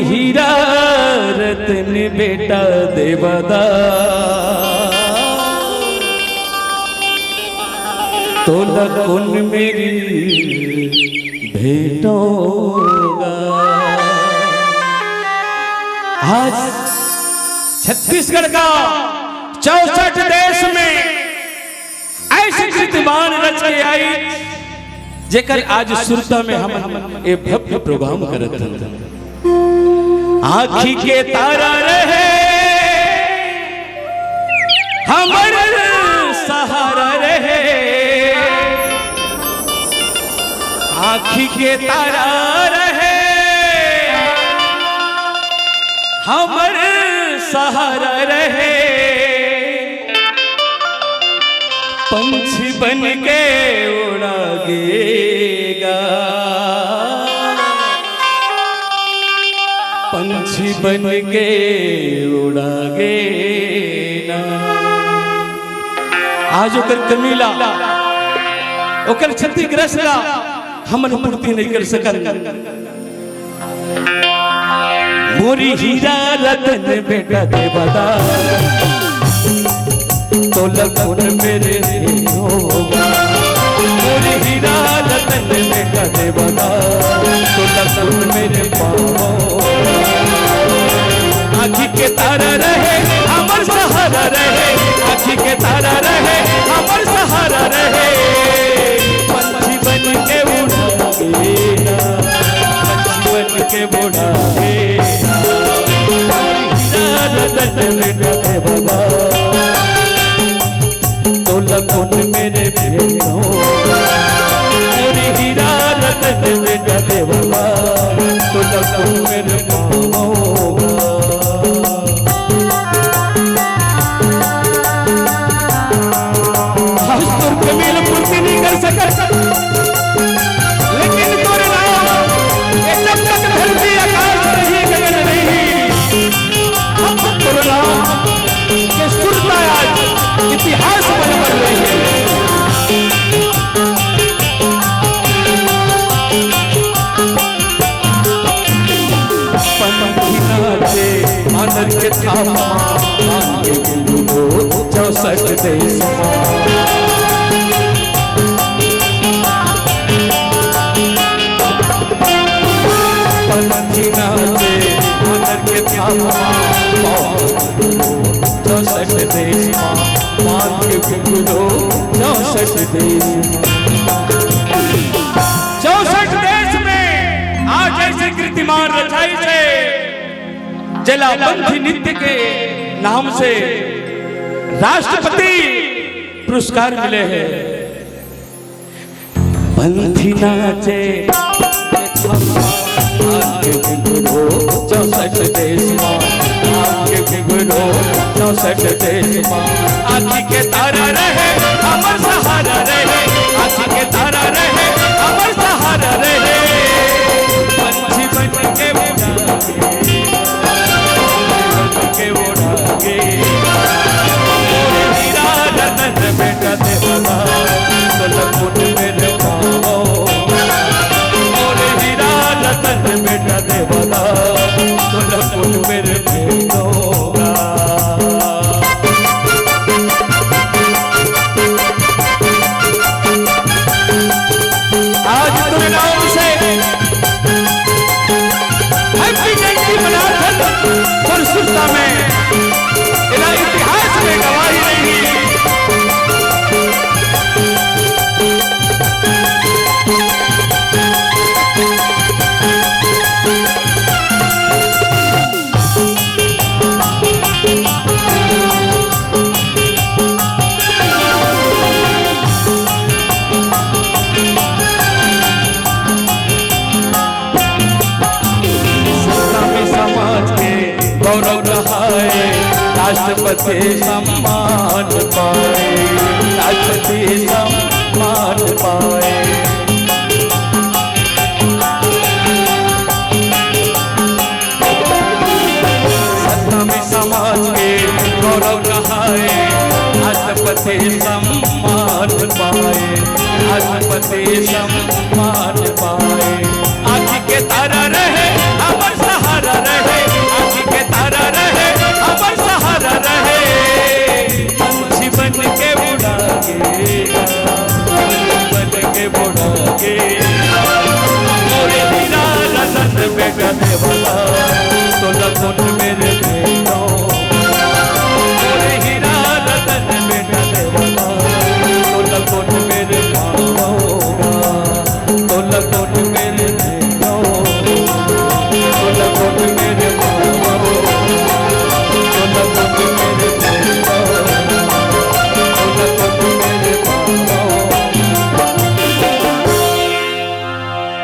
हीरा रतन बेटा देवदा तो लगन मेरी भेटोगा। आज छत्तीसगढ़ का 64 देश में ऐसे कीर्तिमान रच के आई जेकर आज सुरता में हम ए भव्य प्रोग्राम करत हन। आँखी के तारा रहे हमर सहारा रहे, आँखी के तारा रहे हमर सहारा रहे, पंछी बन के उड़ागेगा, पंछी बन के उड़ागेगा। आज ओकर कमीला ओकर क्षतिग्रस्त हमन पूर्ति नहीं कर सकल। मोरी हीरा रतन बेटा देवदा तो लगन मेरे होगा। मोरी हीरा रतन बेटा देवदा तो लगन मेरे पाओ। आँखी के तारा रहे हमर सहारा रहे, आँखी के तारा रहे हमर सहारा रहे, पंछी बन के उड़ागेगा, पंछी बन के उड़ागेगा। हीरा रतन बेटा देवदा तो लगन मेरे भेटोगा। मोरी हीरा रतन बेटा देवदा तो लगन मेरे पाओगा। कमील पूर्ति नहीं कर सका, लेकिन तोरे नाम जब तक धरती आकाश नहीं गगन नहीं, हम तोरे नाम के सुरता आज इतिहास बन रही है। पंछी नाचे आनर के थामा 64 देश पंछी नाचे आनर के थामा 64 देश मान के बिगड़ो 64 देश। 64 देश में आज ऐसे कीर्तिमान रचाई से जलाबंधी नृत्य के नाम से राष्ट्रपति पुरस्कार मिले हैं। बंधी नाचे 64 देश आगे बिगड़ो 64 देश। आँखी के तारा रहे हमर सहारा रहे, आँखी के तारा रहे हमर सहारा रहे, पंछी बन के उड़ागे। हीरा रतन बेटा देवदा तो लगन मेरे पाओ। हीरा रतन बेटा देवदा तो लगन मेरे भेटोगा। आज तुम नाम से हैप्पी जयंती मनाते और सुरता में इतिहास में गवाही नहीं। गौरव रहाए राष्ट्रपति सम्मान पाए, राष्ट्रपति सम्मान पाए। सतनामी समाज के गौरव रहाए राष्ट्रपति सम्मान पाए, राष्ट्रपति सम्मान